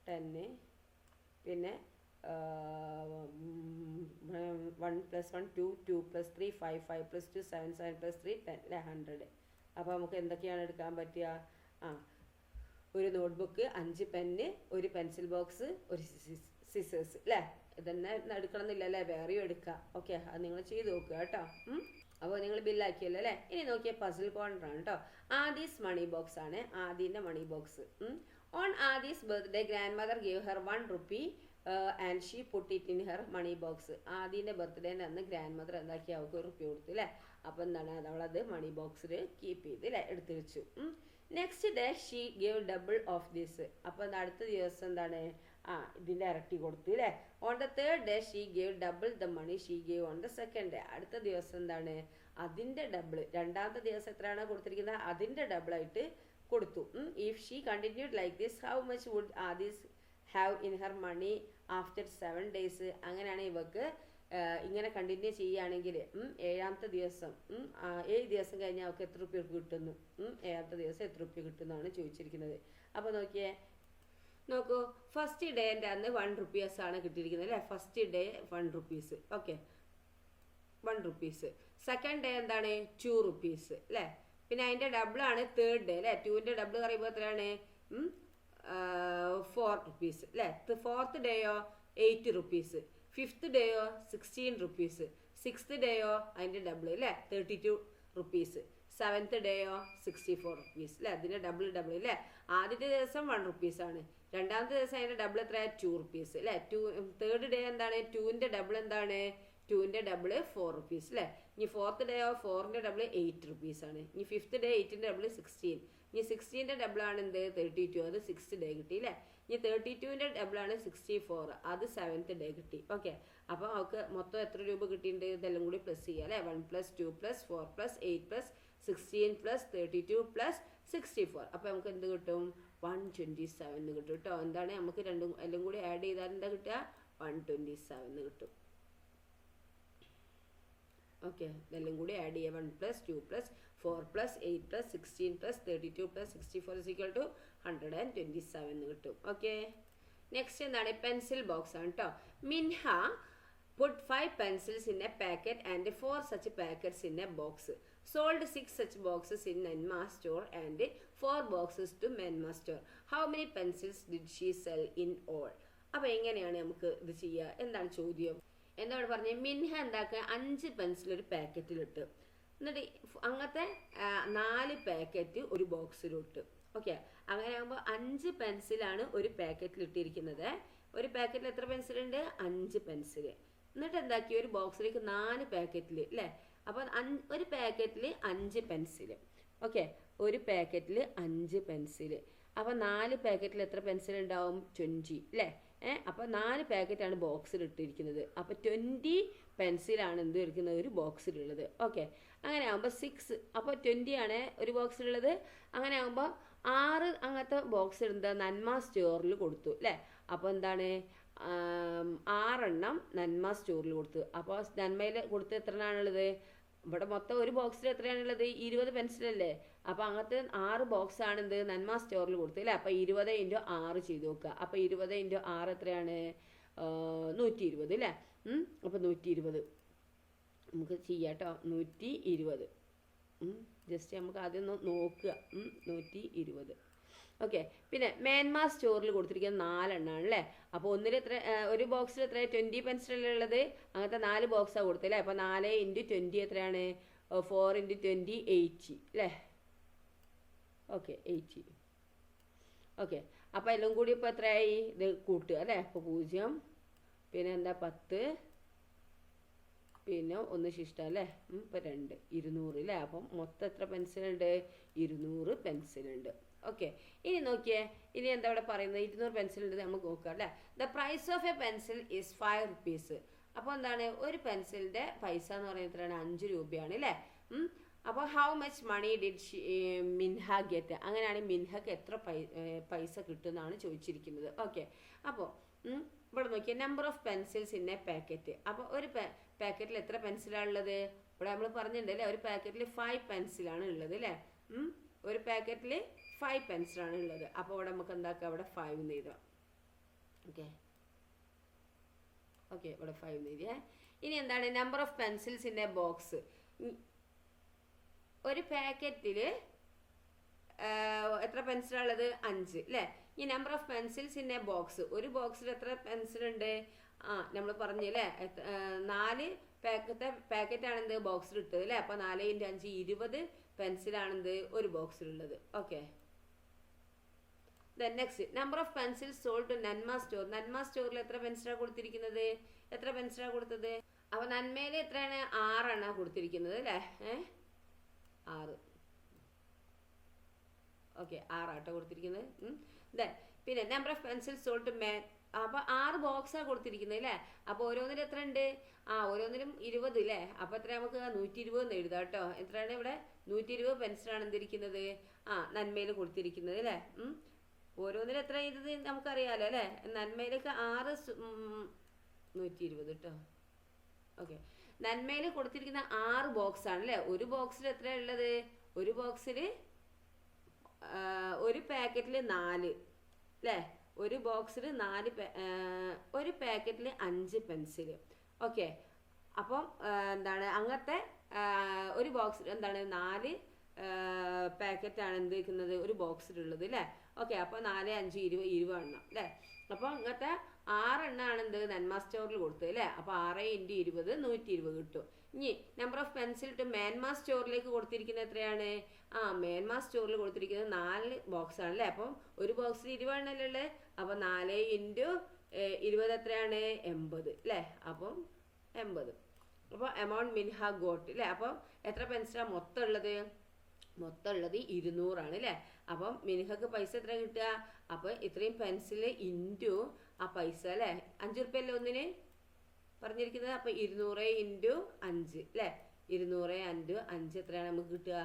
10 പിന്നെ 1 + 1 2 2 + 3 5 5 + 2 7 7 + 3 10 അല്ലേ? 100. അപ്പോൾ നമുക്ക് എന്തൊക്കെയാണ് എടുക്കാൻ പറ്റുക? ഒരു നോട്ട്ബുക്ക്, 5 പെന്ന്, ഒരു പെൻസിൽ ബോക്സ്, ഒരു സിസേഴ്സ് അല്ലേ? ഇതന്നെ എടുക്കണം എന്നില്ല അല്ലേ? വേറെയും എടുക്കാം. ഓക്കെ, അത് നിങ്ങൾ ചെയ്ത് നോക്കുക കേട്ടോ. അപ്പോൾ നിങ്ങൾ ബില്ലാക്കിയല്ലോ അല്ലേ? ഇനി നോക്കിയ പസിൽ കോർണർ ആണ് കേട്ടോ. ആദീസ് മണി ബോക്സ് ആണ്. ആദീൻ്റെ money box. On Aadi's birthday grand mother gave her 1 rupee and she put it in her money box. ആദീൻ്റെ ബർത്ത്ഡേൻ്റെ അന്ന് ഗ്രാൻഡ് മദർ എന്താക്കി അവൾക്ക് 1 rupee കൊടുത്തു അല്ലേ? അപ്പോൾ എന്താണ് അവളത് മണി ബോക്സിൽ കീപ്പ് ചെയ്ത് അല്ലേ? എടുത്തു വെച്ചു. Next day she gave double of this. അപ്പോൾ അടുത്ത ദിവസം എന്താണ് ഇതിൻ്റെ ഇരട്ടി കൊടുത്തു അല്ലേ? On the 3rd day she gave double the money she gave on the 2nd day. അടുത്ത ദിവസം എന്താണ് അതിൻ്റെ ഡബിൾ, രണ്ടാമത്തെ ദിവസം എത്രയാണ് കൊടുത്തിരിക്കുന്നത് അതിൻ്റെ ഡബിളായിട്ട് കൊടുത്തു. If she continued like this how much would Adees have in her money after 7 days. അങ്ങനെയാണ് ഇവക്ക് ഇങ്ങനെ കണ്ടിന്യൂ ചെയ്യുകയാണെങ്കിൽ 7ാമത്തെ ദിവസം 7 ദിവസം കഴിഞ്ഞാൽ അവർക്ക് എത്ര റുപ്യ കിട്ടുന്നു? 7ാമത്തെ ദിവസം എത്ര റുപ്യ കിട്ടുന്നതാണ് ചോദിച്ചിരിക്കുന്നത്. അപ്പോൾ നോക്കൂ, ഫസ്റ്റ് ഡേൻ്റെ അന്ന് 1 rupees ആണ് കിട്ടിയിരിക്കുന്നത് അല്ലേ? First day 1 rupees. Okay, 1 rupees. Second day എന്താണ് 2 rupees അല്ലേ? പിന്നെ അതിൻ്റെ ഡബിളാണ് 3rd day അല്ലേ? 2ൻ്റെ ഡബിൾ പറയുമ്പോൾ എത്രയാണ് 4 rupees അല്ലേ? 4th ഡേയോ 8 rupees. 5th ഡേയോ 16 rupees. 6th ഡേയോ അതിൻ്റെ ഡബിൾ അല്ലേ? 32 rupees. 7th ഡേയോ 64 rupees അല്ലേ? അതിൻ്റെ ഡബിൾ അല്ലേ? ആദ്യത്തെ ദിവസം 1 rupees ആണ്. രണ്ടാമത്തെ ദിവസം അതിൻ്റെ ഡബിൾ എത്രയാണ് 2 rupees അല്ലേ? 3rd ഡേ എന്താണ് 2ൻ്റെ ഡബിൾ എന്താണ്? 2ൻ്റെ ഡബിൾ 4 rupees അല്ലേ? ഇനി 4th ഡേയോ 4ൻ്റെ ഡബിൾ 8 rupees ആണ്. ഇനി 5th ഡേ 8ൻ്റെ ഡബിൾ 16. ഇനി 16ൻ്റെ ഡബിളാണ് എന്ത് 32. അത് 6th ഡേ കിട്ടി അല്ലേ? ഇനി 32ൻ്റെ ഡബിളാണ് 64. അത് 7th ഡേ കിട്ടി. ഓക്കെ, അപ്പോൾ അവൾക്ക് മൊത്തം എത്ര രൂപ കിട്ടിയിട്ടുണ്ട്? ഇതെല്ലാം കൂടി പ്ലസ് ചെയ്യുക അല്ലേ? 1 + 2 + 4 + 8 + 16 + 32 + 64. അപ്പോൾ നമുക്ക് എന്ത് കിട്ടും? 127 കിട്ടും കേട്ടോ. എന്താണ് നമുക്ക് എല്ലാം കൂടി ആഡ് ചെയ്താൽ എന്താ കിട്ടുക? 127 കിട്ടും. ഓക്കെ, ഇതെല്ലാം കൂടി ആഡ് ചെയ്യുക. 1 + 2 + 4 + 8 + 16 + 32 + 64 = 127 കിട്ടും. ഓക്കെ, നെക്സ്റ്റ് എന്താണ്? പെൻസിൽ ബോക്സ് ആണ് കേട്ടോ. മിൻഹ put 5 pencils in a packet and 4 such packets in a box. Sold 6 such boxes in Nenma store and 4 boxes to Menma store. How many pencils did she sell in all? അപ്പോൾ എങ്ങനെയാണ് നമുക്ക് ഇത് ചെയ്യുക? എന്താണ് ചോദ്യം? എന്താണ് പറഞ്ഞത്? മിൻഹ എന്താക്കുക 5 പെൻസിൽ ഒരു പാക്കറ്റിലിട്ട്, എന്നിട്ട് അങ്ങനത്തെ 4 പാക്കറ്റ് ഒരു ബോക്സിലിട്ട്. ഓക്കെ, അങ്ങനെ ആകുമ്പോൾ 5 പെൻസിലാണ് ഒരു പാക്കറ്റിൽ ഇട്ടിരിക്കുന്നത്. ഒരു പാക്കറ്റിൽ എത്ര പെൻസിലുണ്ട്? 5 പെൻസിൽ. എന്നിട്ട് എന്താക്കി ഒരു ബോക്സിലേക്ക് 4 പാക്കറ്റിൽ അല്ലേ? അപ്പോൾ ഒരു പാക്കറ്റിൽ 5 പെൻസിൽ. ഓക്കെ, ഒരു പാക്കറ്റിൽ 5 പെൻസിൽ. അപ്പോൾ 4 പാക്കറ്റിൽ എത്ര പെൻസിൽ ഉണ്ടാവും? 20 അല്ലേ? അപ്പോൾ 4 പാക്കറ്റാണ് ബോക്സിൽ ഇട്ടിരിക്കുന്നത്. അപ്പോൾ 20 പെൻസിലാണ് എന്ത് ഇരിക്കുന്നത്? ഒരു ബോക്സിലുള്ളത്. ഓക്കെ, അങ്ങനെ ആകുമ്പോൾ 6. അപ്പോൾ 20 ആണ് ഒരു ബോക്സിലുള്ളത്. അങ്ങനെ ആകുമ്പോൾ 6 അങ്ങനത്തെ ബോക്സ് എന്താ നന്മ സ്റ്റോറിൽ കൊടുത്തു അല്ലേ? അപ്പോൾ എന്താണ് 6 നന്മ സ്റ്റോറിൽ കൊടുത്തു. അപ്പോൾ നന്മയിൽ കൊടുത്ത് എത്ര എണ്ണമാണുള്ളത്? ഇവിടെ മൊത്തം ഒരു ബോക്സിൽ എത്രയാണുള്ളത്? 20 പെൻസിലല്ലേ. അപ്പോൾ അങ്ങനത്തെ 6 ബോക്സാണ് എന്ത് നന്മ സ്റ്റോറിൽ കൊടുത്തത് അല്ലേ. അപ്പോൾ 20 × 6 ചെയ്ത് നോക്കുക. അപ്പോൾ 20 × 6 എത്രയാണ്? 120 അല്ലേ. അപ്പോൾ 120 നമുക്ക് ചെയ്യാം കേട്ടോ. 120 ജസ്റ്റ് നമുക്ക് ആദ്യം ഒന്ന് നോക്കുക. 120 ഓക്കെ. പിന്നെ മേന്മ സ്റ്റോറിൽ കൊടുത്തിരിക്കുന്നത് 4 എണ്ണമാണ് അല്ലേ. അപ്പോൾ ഒരു ബോക്സിൽ എത്ര 20 പെൻസിലല്ലേ ഉള്ളത്? അങ്ങനത്തെ 4 ബോക്സാണ് കൊടുത്തത് അല്ലേ. അപ്പോൾ 4 × 20 എത്രയാണ്? 4 × 20 80 അല്ലേ. ഓക്കെ 80. ഓക്കെ. അപ്പോൾ എല്ലാം കൂടി ഇപ്പോൾ എത്രയായി? ഇത് കൂട്ടുക അല്ലേ. അപ്പോൾ 0 പിന്നെ എന്താ 10 പിന്നെ 1 ശിഷ്ടം അല്ലേ. ഇപ്പോൾ 2 200 അല്ലേ. അപ്പം മൊത്തം എത്ര പെൻസിലുണ്ട്? 200 പെൻസിലുണ്ട്. ഓക്കെ. ഇനി നോക്കിയേ, ഇനി എന്താ ഇവിടെ പറയുന്നത്? 200 പെൻസിലുണ്ട് നമുക്ക് നോക്കാം അല്ലേ. The price of a pencil is 5 rupees. അപ്പോൾ എന്താണ്? ഒരു പെൻസിലിൻ്റെ പൈസ എന്ന് പറയുന്നത് എത്രയാണ്? 5 രൂപയാണ് അല്ലേ. അപ്പോൾ how much money did Minha get? അങ്ങനെയാണെങ്കിൽ മിൻഹക്ക് എത്ര പൈസ കിട്ടുമെന്നാണ് ചോദിച്ചിരിക്കുന്നത്. ഓക്കെ. അപ്പോൾ ഇവിടെ നോക്കിയാൽ number of pencils in A packet. അപ്പോൾ ഒരു പാക്കറ്റിൽ എത്ര പെൻസിലാണ് ഉള്ളത്? ഇവിടെ നമ്മൾ പറഞ്ഞിട്ടുണ്ട് അല്ലേ, ഒരു പാക്കറ്റിൽ 5 പെൻസിലാണ് ഉള്ളത് അല്ലേ. ഒരു പാക്കറ്റിൽ 5 പെൻസിലാണ് ഉള്ളത്. അപ്പോൾ ഇവിടെ നമുക്ക് എന്താക്കാം? ഇവിടെ 5 എന്ന് എഴുതാം. ഓക്കെ. ഓക്കെ, ഇവിടെ 5 എന്ന് എഴുതിയേ. ഇനി എന്താണ് number of pencils in A box? ഒരു പാക്കറ്റിൽ എത്ര പെൻസിലുള്ളത്? 5 അല്ലേ. ഈ number of pencils in A box, ഒരു ബോക്സിൽ എത്ര പെൻസിലുണ്ട്? നമ്മൾ പറഞ്ഞല്ലേ 4 പാക്കറ്റാണെന്ത് ബോക്സിൽ ഇട്ടത് അല്ലേ. അപ്പോൾ 4 × 5 20 പെൻസിലാണെന്ത് ഒരു ബോക്സിലുള്ളത്. Okay. Then next number of pencils sold to Nanma store. Nanma സ്റ്റോറിൽ എത്ര പെൻസിലാണ് കൊടുത്തിരിക്കുന്നത്? എത്ര പെൻസിലാണ് കൊടുത്തത്? അപ്പോൾ നന്മയിൽ എത്രയാണ്? 6 എണ്ണമാണ് കൊടുത്തിരിക്കുന്നത് അല്ലേ. 6. ഓക്കെ, 6 ആട്ടോ കൊടുത്തിരിക്കുന്നത്. ദെൻ പിന്നെ number of pencils sold to man. അപ്പോൾ 6 ബോക്സാണ് കൊടുത്തിരിക്കുന്നത് അല്ലേ. അപ്പോൾ ഓരോന്നിലും എത്ര ഉണ്ട്? ഓരോന്നിലും 20 അല്ലേ. അപ്പോൾ എത്ര നമുക്ക് 120 എന്ന് എഴുതാം കേട്ടോ. എത്രയാണ് ഇവിടെ? 120 പെൻസിലാണ് എന്തിരിക്കുന്നത്? നന്മയിൽ കൊടുത്തിരിക്കുന്നത് അല്ലേ. ഓരോന്നിലും എത്ര ചെയ്തത് നമുക്കറിയാമല്ലോ അല്ലേ. നന്മയിലേക്ക് 6 120 കേട്ടോ. ഓക്കെ. നന്മയിൽ കൊടുത്തിരിക്കുന്ന 6 ബോക്സാണ് അല്ലേ. ഒരു ബോക്സിൽ എത്ര ഉള്ളത്? ഒരു ബോക്സിൽ ഒരു പാക്കറ്റിൽ 4 അല്ലേ. ഒരു ബോക്സിൽ 4 ഒരു പാക്കറ്റിൽ 5 പെൻസിൽ. ഓക്കെ. അപ്പം എന്താണ് അങ്ങനത്തെ ഒരു ബോക്സിൽ എന്താണ് 4 പാക്കറ്റാണ് എന്ത് വയ്ക്കുന്നത് ഒരു ബോക്സിലുള്ളത് അല്ലേ. ഓക്കെ. അപ്പോൾ 4 5 20 എണ്ണം അല്ലേ. അപ്പോൾ അങ്ങനത്തെ 6 എണ്ണമാണ് എന്ത് നന്മ സ്റ്റോറിൽ കൊടുത്തത് അല്ലേ. അപ്പോൾ 6 × 20 120 കിട്ടും. ഇനി നമ്പർ ഓഫ് പെൻസിൽ ടു മേന്മ സ്റ്റോറിലേക്ക് കൊടുത്തിരിക്കുന്നത് എത്രയാണ്? മേന്മ സ്റ്റോറിൽ കൊടുത്തിരിക്കുന്നത് 4 ബോക്സാണ് അല്ലേ. അപ്പം ഒരു ബോക്സിൽ 20 എണ്ണല്ലേ ഉള്ളത്. അപ്പോൾ 4 × 20 എത്രയാണ്? 80 അല്ലേ. അപ്പം 80. അപ്പോൾ എമൗണ്ട് മിൻഹ ഗോട്ട് അല്ലേ. അപ്പം എത്ര പെൻസിലാണ് മൊത്തം ഉള്ളത്? മൊത്തം ഉള്ളത് 200 ആണ് അല്ലേ. അപ്പം മിൻഹക്ക് പൈസ എത്ര കിട്ടുക? അപ്പോൾ ഇത്രയും പെൻസിൽ ഇൻറ്റു ആ പൈസ അല്ലേ. 5 ഉറുപ്പ്യല്ലേ ഒന്നിന് പറഞ്ഞിരിക്കുന്നത്. അപ്പോൾ 200 × 5 അല്ലേ. 200 × 5 എത്രയാണ് നമുക്ക് കിട്ടുക?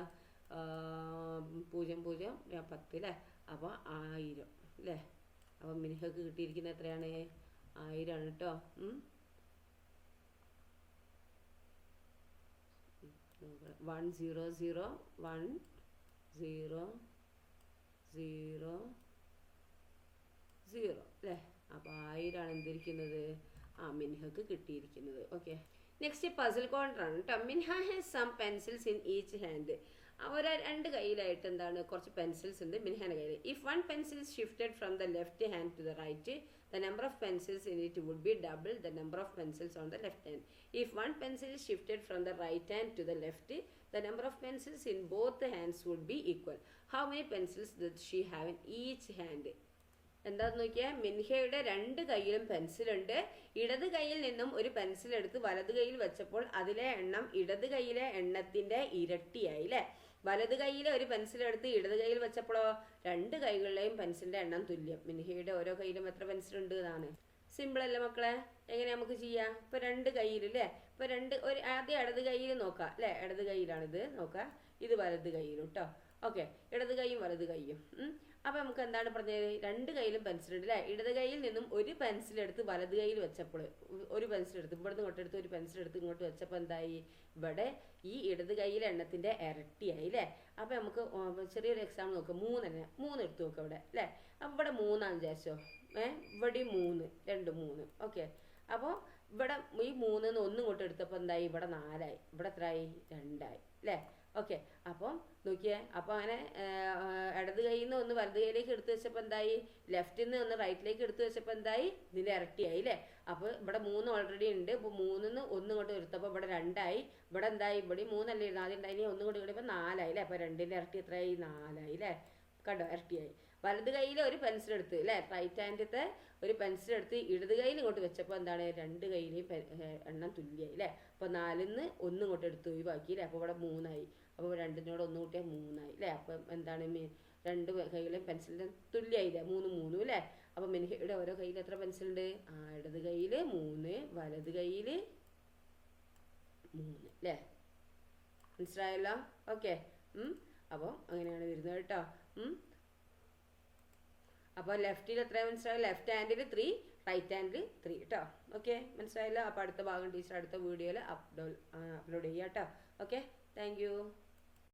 0 0 10 അല്ലേ. അപ്പോൾ 1000 അല്ലേ. അപ്പോൾ മിൻഹക്ക് കിട്ടിയിരിക്കുന്നത് എത്രയാണ്? 1000 ആണ് കേട്ടോ. 1 0 0 1 0 0 0 അല്ലേ. അപ്പോൾ 1000 ആണ് എന്തിരിക്കുന്നത്? മിൻഹക്ക് കിട്ടിയിരിക്കുന്നത്. ഓക്കെ. നെക്സ്റ്റ് പസിൽ കോർണർ ആണ് കേട്ടോ. Minha has some pencils in each hand. അവർ 2 കയ്യിലായിട്ട് എന്താണ് കുറച്ച് പെൻസിൽസ് ഉണ്ട് മിൻഹയുടെ കയ്യിൽ. If 1 pencil shifted from the left hand to the right, the number of pencils in it would be double the number of pencils on the left hand. If 1 pencil is shifted from the right hand to the left, the number of pencils in both hands would be equal. How many pencils does she have in each hand? എന്താന്ന് നോക്കിയാൽ മിൻഹയുടെ 2 കയ്യിലും പെൻസിലുണ്ട്. ഇടത് കയ്യിൽ നിന്നും ഒരു പെൻസിൽ എടുത്ത് വലത് കയ്യിൽ വെച്ചപ്പോൾ അതിലെ എണ്ണം ഇടത് കയ്യിലെ എണ്ണത്തിന്റെ ഇരട്ടിയായി അല്ലേ. വലത് കയ്യിലെ ഒരു പെൻസിൽ എടുത്ത് ഇടത് കയ്യിൽ വെച്ചപ്പോഴോ 2 കൈകളിലെയും പെൻസിലിന്റെ എണ്ണം തുല്യം. മിൻഹയുടെ ഓരോ കയ്യിലും എത്ര പെൻസിലുണ്ട് എന്നാണ്. സിമ്പിൾ അല്ലേ മക്കളെ. എങ്ങനെ നമുക്ക് ചെയ്യാം? ഇപ്പൊ 2 കയ്യിൽ അല്ലേ. ഇപ്പൊ ആദ്യം ഇടത് കയ്യിൽ നോക്കാം അല്ലേ. ഇടത് കയ്യിലാണിത് നോക്കാം. ഇത് വലത് കയ്യിലും കേട്ടോ. ഓക്കെ. ഇടത് കൈയും വലത് കൈയും. അപ്പോൾ നമുക്ക് എന്താണ് പറഞ്ഞത്, രണ്ട് കയ്യിലും പെൻസിൽ ഉണ്ട് അല്ലേ. ഇടത് കയ്യിൽ നിന്നും ഒരു പെൻസിൽ എടുത്ത് വലത് കയ്യിൽ വെച്ചപ്പോൾ, ഒരു പെൻസിൽ എടുത്ത് ഇവിടുന്ന് ഇങ്ങോട്ടെടുത്ത് ഒരു പെൻസിൽ എടുത്ത് ഇങ്ങോട്ട് വെച്ചപ്പോൾ എന്തായി, ഇവിടെ ഈ ഇടത് കയ്യിലെ എണ്ണത്തിൻ്റെ ഇരട്ടിയായി അല്ലേ. അപ്പോൾ നമുക്ക് ചെറിയൊരു എക്സാമ്പിൾ നോക്കാം. 3 എടുത്ത് നോക്കാം ഇവിടെ അല്ലേ. അപ്പോൾ ഇവിടെ 3 വിചാരിച്ചോ, ഇവിടെ 3 2 3 ഓക്കെ. അപ്പോൾ ഇവിടെ ഈ 3 ഒന്നും ഇങ്ങോട്ട് എടുത്തപ്പോൾ എന്തായി, ഇവിടെ 4 ഇവിടെ എത്രയായി, 2 അല്ലേ. ഓക്കെ. അപ്പം നോക്കിയേ, അപ്പോൾ അങ്ങനെ ഇടത് കയ്യിൽ നിന്ന് ഒന്ന് വലത് കൈയിലേക്ക് എടുത്ത് വെച്ചപ്പോൾ എന്തായി, ലെഫ്റ്റിൽ നിന്ന് ഒന്ന് റൈറ്റിലേക്ക് എടുത്ത് വെച്ചപ്പോൾ എന്തായി, ഇതിൻ്റെ ഇരട്ടിയായി അല്ലേ. അപ്പോൾ ഇവിടെ 3 ഓൾറെഡി ഉണ്ട്. ഇപ്പോൾ 3 ഒന്ന് ഇങ്ങോട്ട് എടുത്തപ്പോൾ ഇവിടെ 2 ഇവിടെ എന്തായി, ഇവിടെ 3 അല്ലേ ആദ്യം ഉണ്ടായി, ഒന്നും കൂടി കൂടിയപ്പോൾ 4 അല്ലേ. അപ്പോൾ 2ൻ്റെ ഇരട്ടി എത്രയായി, 4 അല്ലേ. കണ്ടോ, ഇരട്ടിയായി. വലത് കയ്യിൽ ഒരു പെൻസിൽ എടുത്ത് അല്ലേ, റൈറ്റ് ഹാൻഡത്തെ ഒരു പെൻസിൽ എടുത്ത് ഇടത് കയ്യിൽ ഇങ്ങോട്ട് വെച്ചപ്പോൾ എന്താണ്, രണ്ട് കയ്യിലെയും എണ്ണം തുല്യമായി അല്ലേ. അപ്പോൾ 4 ഒന്നും ഇങ്ങോട്ട് എടുത്ത് ഒഴിവാക്കി അല്ലേ. അപ്പോൾ ഇവിടെ 3 അപ്പോൾ 2 ഒന്ന് കൂട്ടിയാൽ 3 അല്ലേ. അപ്പം എന്താണ്, രണ്ട് കയ്യിലും പെൻസിലിൻ്റെ തുല്യമായില്ലേ, 3 അല്ലേ. അപ്പോൾ മിനിഹയുടെ ഓരോ കയ്യിൽ എത്ര പെൻസിലുണ്ട്, ഇടത് കയ്യിൽ 3, വലത് കയ്യിൽ 3 അല്ലേ. മനസ്സിലായല്ലോ. ഓക്കെ. അപ്പോൾ അങ്ങനെയാണ് വരുന്നത് കേട്ടോ. അപ്പോൾ ലെഫ്റ്റിൽ എത്ര മനസ്സിലായി, ലെഫ്റ്റ് ഹാൻഡിൽ 3, റൈറ്റ് ഹാൻഡിൽ 3 കേട്ടോ. ഓക്കെ, മനസ്സിലായല്ലോ. അപ്പോൾ അടുത്ത ഭാഗം ടീച്ചർ അടുത്ത വീഡിയോയിൽ അപ്ലോഡ് ചെയ്യാം കേട്ടോ. Okay, thank you.